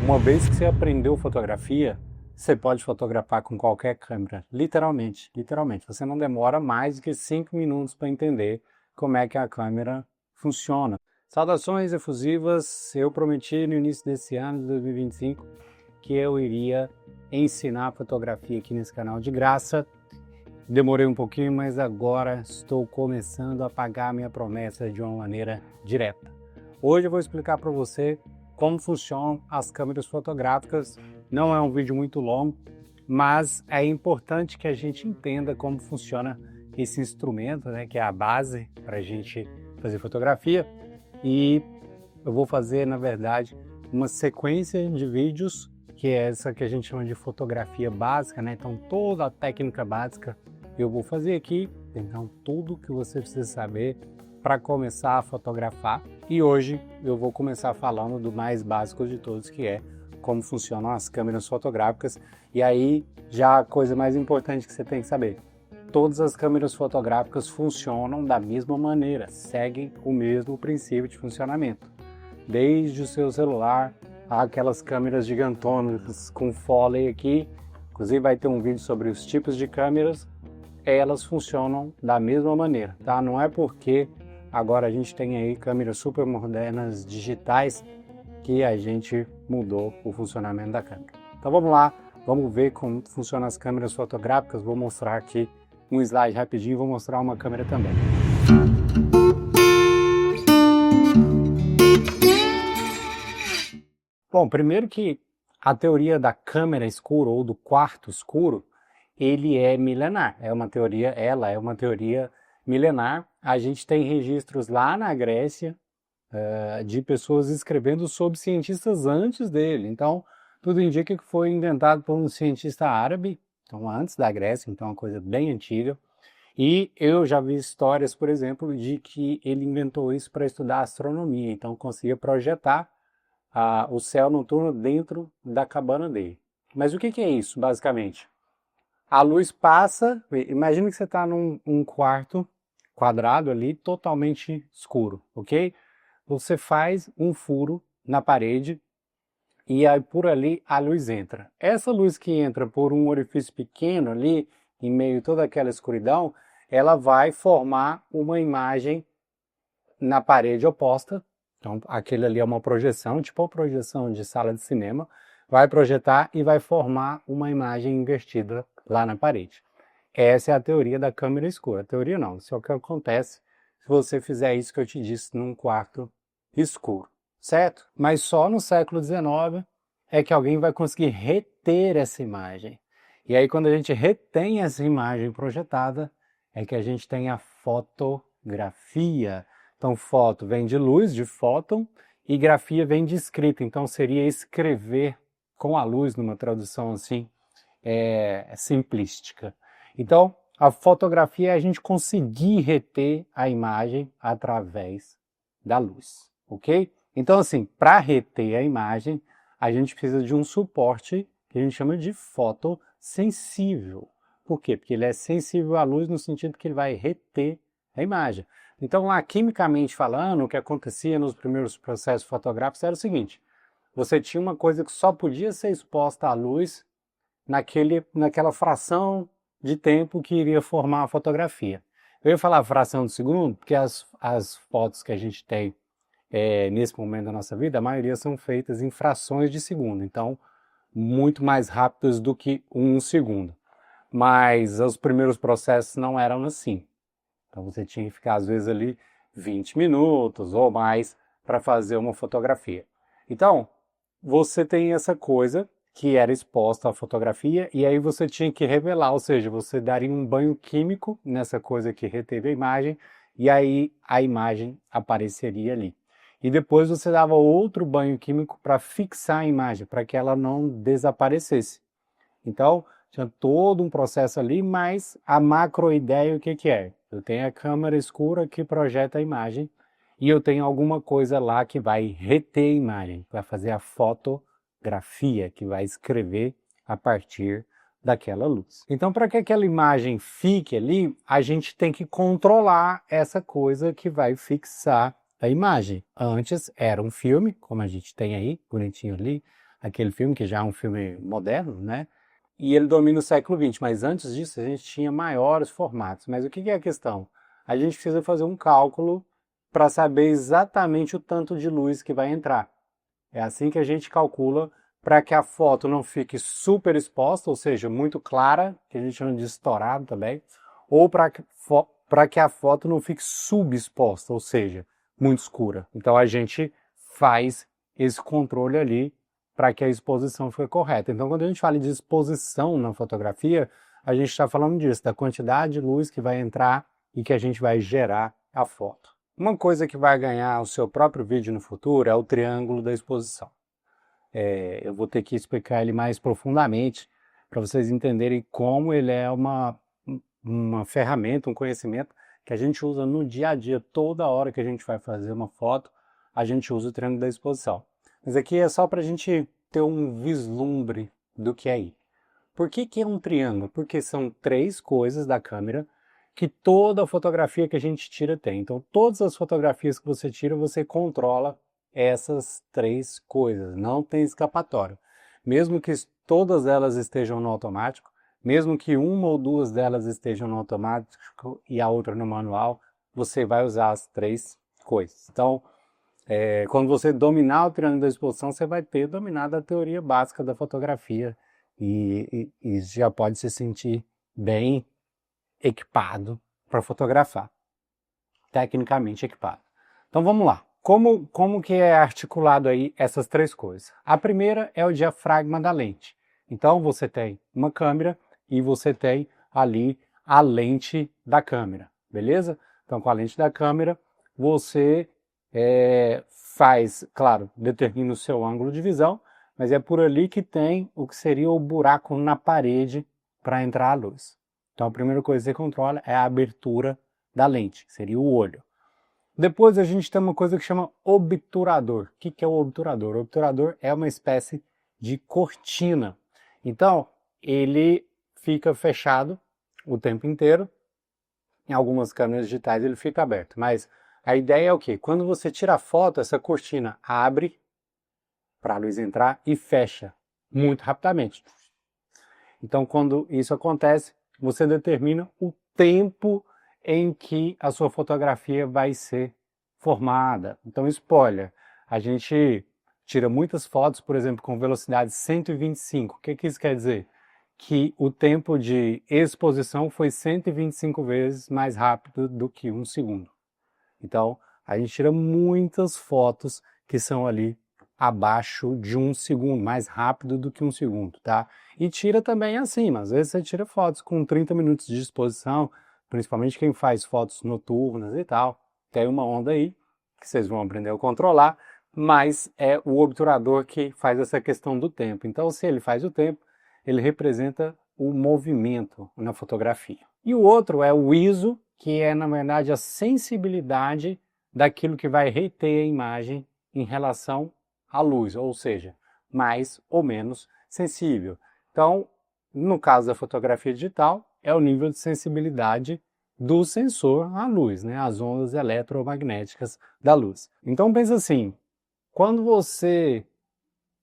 Uma vez que você aprendeu fotografia, você pode fotografar com qualquer câmera, literalmente, literalmente. Você não demora mais do que 5 minutos para entender como é que a câmera funciona. Saudações efusivas, eu prometi no início desse ano, de 2025, que eu iria ensinar fotografia aqui nesse canal de graça. Demorei um pouquinho, mas agora estou começando a pagar minha promessa de uma maneira direta. Hoje eu vou explicar para você como funcionam as câmeras fotográficas. Não é um vídeo muito longo, mas é importante que a gente entenda como funciona esse instrumento, né, que é a base para a gente fazer fotografia. E eu vou fazer, na verdade, uma sequência de vídeos, que é essa que a gente chama de fotografia básica, né? Então toda a técnica básica eu vou fazer aqui, então tudo que você precisa saber para começar a fotografar. E hoje eu vou começar falando do mais básico de todos, que é como funcionam as câmeras fotográficas. E aí já a coisa mais importante que você tem que saber: todas as câmeras fotográficas funcionam da mesma maneira, seguem o mesmo princípio de funcionamento. Desde o seu celular, aquelas câmeras gigantonas com Foley aqui, inclusive vai ter um vídeo sobre os tipos de câmeras, elas funcionam da mesma maneira, tá? Não é porque agora a gente tem aí câmeras super modernas digitais que a gente mudou o funcionamento da câmera. Então vamos lá, vamos ver como funcionam as câmeras fotográficas. Vou mostrar aqui um slide rapidinho, vou mostrar uma câmera também. Bom, primeiro que a teoria da câmera escura ou do quarto escuro, ele é milenar, ela é uma teoria milenar. A gente tem registros lá na Grécia de pessoas escrevendo sobre cientistas antes dele. Então, tudo indica que foi inventado por um cientista árabe, então antes da Grécia, então é uma coisa bem antiga. E eu já vi histórias, por exemplo, de que ele inventou isso para estudar astronomia, então conseguia projetar o céu noturno dentro da cabana dele. Mas o que é isso, basicamente? A luz passa, imagina que você está num quarto quadrado ali, totalmente escuro, ok? Você faz um furo na parede e aí por ali a luz entra. Essa luz que entra por um orifício pequeno ali, em meio a toda aquela escuridão, ela vai formar uma imagem na parede oposta. Então, aquele ali é uma projeção, tipo uma projeção de sala de cinema, vai projetar e vai formar uma imagem invertida lá na parede. Essa é a teoria da câmera escura. A teoria não, isso é o que acontece se você fizer isso que eu te disse num quarto escuro, certo? Mas só no século XIX é que alguém vai conseguir reter essa imagem. E aí, quando a gente retém essa imagem projetada, é que a gente tem a fotografia. Então, foto vem de luz, de fóton, e grafia vem de escrita. Então, seria escrever com a luz, numa tradução assim, simplística. Então, a fotografia é a gente conseguir reter a imagem através da luz, ok? Então, assim, para reter a imagem, a gente precisa de um suporte que a gente chama de fotossensível. Por quê? Porque ele é sensível à luz no sentido que ele vai reter a imagem. Então, lá, quimicamente falando, o que acontecia nos primeiros processos fotográficos era o seguinte: você tinha uma coisa que só podia ser exposta à luz naquela fração de tempo que iria formar a fotografia. Eu ia falar fração de segundo, porque as fotos que a gente tem nesse momento da nossa vida, a maioria são feitas em frações de segundo, então muito mais rápidas do que um segundo. Mas os primeiros processos não eram assim. Então você tinha que ficar às vezes ali 20 minutos ou mais para fazer uma fotografia. Então, você tem essa coisa que era exposta à fotografia e aí você tinha que revelar, ou seja, você daria um banho químico nessa coisa que reteve a imagem e aí a imagem apareceria ali. E depois você dava outro banho químico para fixar a imagem, para que ela não desaparecesse. Então, tinha todo um processo ali, mas a macroideia o que é? Eu tenho a câmera escura que projeta a imagem e eu tenho alguma coisa lá que vai reter a imagem, que vai fazer a fotografia, que vai escrever a partir daquela luz. Então, para que aquela imagem fique ali, a gente tem que controlar essa coisa que vai fixar a imagem. Antes era um filme, como a gente tem aí, bonitinho ali, aquele filme, que já é um filme moderno, né? E ele domina o século XX, mas antes disso a gente tinha maiores formatos. Mas o que é a questão? A gente precisa fazer um cálculo para saber exatamente o tanto de luz que vai entrar. É assim que a gente calcula para que a foto não fique super exposta, ou seja, muito clara, que a gente chama de estourado também, ou para que a foto não fique subexposta, ou seja, muito escura. Então a gente faz esse controle ali para que a exposição fique correta. Então quando a gente fala de exposição na fotografia, a gente está falando disso, da quantidade de luz que vai entrar e que a gente vai gerar a foto. Uma coisa que vai ganhar o seu próprio vídeo no futuro é o triângulo da exposição. Eu vou ter que explicar ele mais profundamente para vocês entenderem como ele é uma ferramenta, um conhecimento que a gente usa no dia a dia. Toda hora que a gente vai fazer uma foto, a gente usa o triângulo da exposição. Mas aqui é só para a gente ter um vislumbre do que é aí. Por que é um triângulo? Porque são 3 coisas da câmera que toda fotografia que a gente tira tem. Então, todas as fotografias que você tira, você controla essas 3 coisas. Não tem escapatório. Mesmo que todas elas estejam no automático, mesmo que uma ou 2 delas estejam no automático e a outra no manual, você vai usar as 3 coisas. Então, quando você dominar o triângulo da exposição, você vai ter dominado a teoria básica da fotografia e já pode se sentir bem equipado para fotografar, tecnicamente equipado. Então vamos lá. Como que é articulado aí essas 3 coisas? A primeira é o diafragma da lente. Então você tem uma câmera e você tem ali a lente da câmera, beleza? Então com a lente da câmera você faz, claro, determina o seu ângulo de visão, mas é por ali que tem o que seria o buraco na parede para entrar a luz. Então a primeira coisa que você controla é a abertura da lente, que seria o olho. Depois a gente tem uma coisa que chama obturador. O que é o obturador? O obturador é uma espécie de cortina. Então ele fica fechado o tempo inteiro. Em algumas câmeras digitais ele fica aberto, mas a ideia é o quê? Quando você tira a foto, essa cortina abre para a luz entrar e fecha muito rapidamente. Então quando isso acontece, você determina o tempo em que a sua fotografia vai ser formada. Então, spoiler, a gente tira muitas fotos, por exemplo, com velocidade 125. O que isso quer dizer? Que o tempo de exposição foi 125 vezes mais rápido do que 1 segundo. Então, a gente tira muitas fotos que são ali abaixo de 1 segundo, mais rápido do que 1 segundo, tá? E tira também acima, às vezes você tira fotos com 30 minutos de exposição, principalmente quem faz fotos noturnas e tal. Tem uma onda aí, que vocês vão aprender a controlar, mas é o obturador que faz essa questão do tempo. Então, se ele faz o tempo, ele representa o movimento na fotografia. E o outro é o ISO, que é, na verdade, a sensibilidade daquilo que vai reter a imagem em relação à luz, ou seja, mais ou menos sensível. Então, no caso da fotografia digital, é o nível de sensibilidade do sensor à luz, né? As ondas eletromagnéticas da luz. Então pensa assim, quando você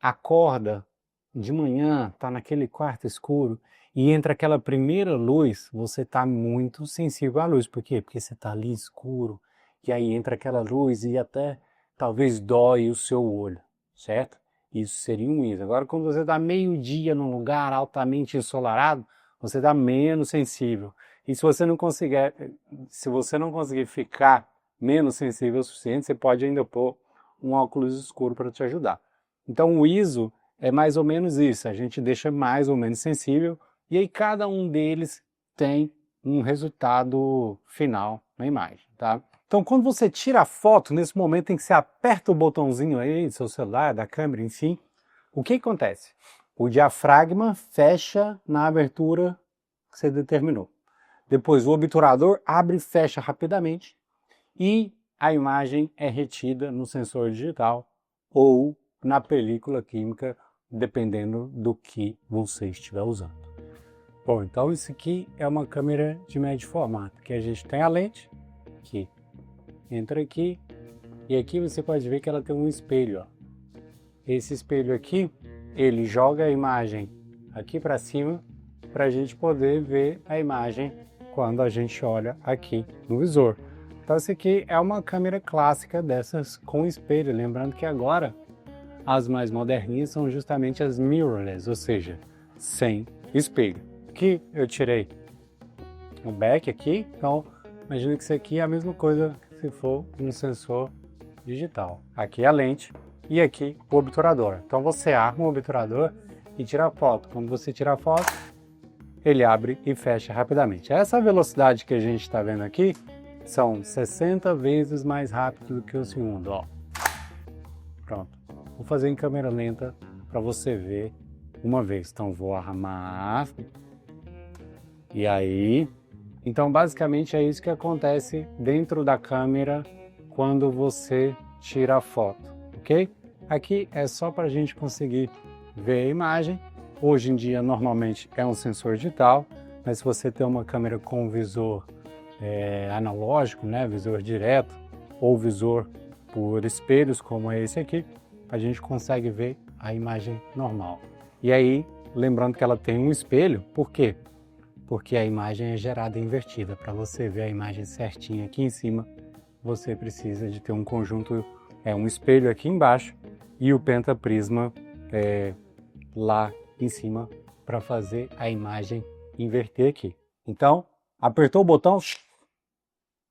acorda de manhã, está naquele quarto escuro e entra aquela primeira luz, você está muito sensível à luz. Por quê? Porque você está ali escuro e aí entra aquela luz e até talvez dói o seu olho, certo? Isso seria um ISO. Agora, quando você está meio-dia num lugar altamente ensolarado, você está menos sensível. E se você não conseguir ficar menos sensível o suficiente, você pode ainda pôr um óculos escuro para te ajudar. Então o ISO é mais ou menos isso, a gente deixa mais ou menos sensível e aí cada um deles tem um resultado final na imagem, tá? Então quando você tira a foto, nesse momento em que você aperta o botãozinho aí do seu celular, da câmera, enfim, o que acontece? O diafragma fecha na abertura que você determinou. Depois o obturador abre e fecha rapidamente e a imagem é retida no sensor digital ou na película química, dependendo do que você estiver usando. Bom, então isso aqui é uma câmera de médio formato, que a gente tem a lente, que entra aqui, e aqui você pode ver que ela tem um espelho, ó. Esse espelho aqui ele joga a imagem aqui para cima para a gente poder ver a imagem quando a gente olha aqui no visor. Então essa aqui é uma câmera clássica dessas com espelho, lembrando que agora as mais moderninhas são justamente as mirrorless, ou seja, sem espelho. Aqui eu tirei o back aqui, então imagina que isso aqui é a mesma coisa se for um sensor digital. Aqui é a lente e aqui o obturador. Então você arma o obturador e tira a foto. Quando você tira a foto, ele abre e fecha rapidamente. Essa velocidade que a gente está vendo aqui são 60 vezes mais rápido do que o segundo. Ó. Pronto. Vou fazer em câmera lenta para você ver uma vez. Então vou armar. E aí... Então basicamente é isso que acontece dentro da câmera quando você tira a foto, ok? Aqui é só para a gente conseguir ver a imagem. Hoje em dia normalmente é um sensor digital, mas se você tem uma câmera com visor analógico, né, visor direto, ou visor por espelhos como é esse aqui, a gente consegue ver a imagem normal. E aí, lembrando que ela tem um espelho, por quê? Porque a imagem é gerada invertida. Para você ver a imagem certinha aqui em cima, você precisa de ter um conjunto, um espelho aqui embaixo e o pentaprisma lá em cima para fazer a imagem inverter aqui. Então, apertou o botão,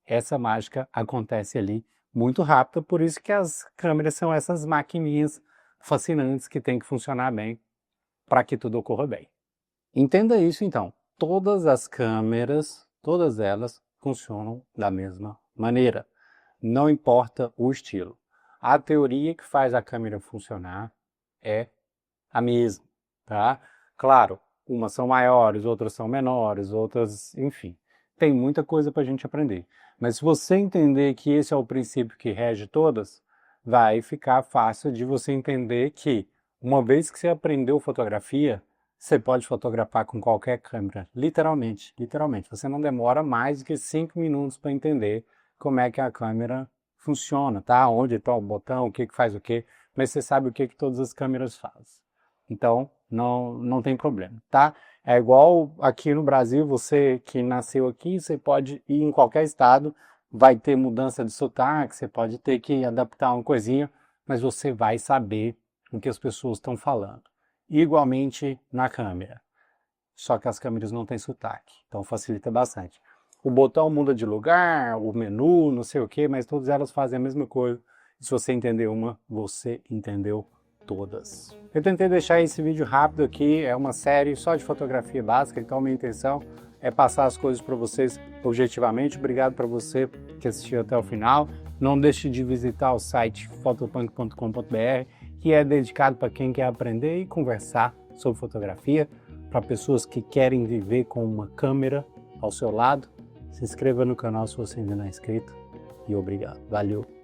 essa mágica acontece ali muito rápida, por isso que as câmeras são essas maquininhas fascinantes que tem que funcionar bem para que tudo ocorra bem. Entenda isso então. Todas as câmeras, todas elas funcionam da mesma maneira. Não importa o estilo. A teoria que faz a câmera funcionar é a mesma, tá? Claro, umas são maiores, outras são menores, outras, enfim. Tem muita coisa para a gente aprender. Mas se você entender que esse é o princípio que rege todas, vai ficar fácil de você entender que, uma vez que você aprendeu fotografia, você pode fotografar com qualquer câmera, literalmente, literalmente. Você não demora mais do que 5 minutos para entender como é que a câmera funciona, tá? Onde está o botão, o que faz o quê, mas você sabe o que todas as câmeras fazem. Então, não tem problema, tá? É igual aqui no Brasil, você que nasceu aqui, você pode ir em qualquer estado, vai ter mudança de sotaque, você pode ter que adaptar uma coisinha, mas você vai saber o que as pessoas estão falando. Igualmente na câmera, só que as câmeras não têm sotaque, então facilita bastante. O botão muda de lugar, o menu, não sei o que, mas todas elas fazem a mesma coisa. Se você entender uma, você entendeu todas. Eu tentei deixar esse vídeo rápido aqui, é uma série só de fotografia básica, então a minha intenção é passar as coisas para vocês objetivamente. Obrigado para você que assistiu até o final. Não deixe de visitar o site photopunk.com.br, que é dedicado para quem quer aprender e conversar sobre fotografia, para pessoas que querem viver com uma câmera ao seu lado. Se inscreva no canal se você ainda não é inscrito e obrigado. Valeu!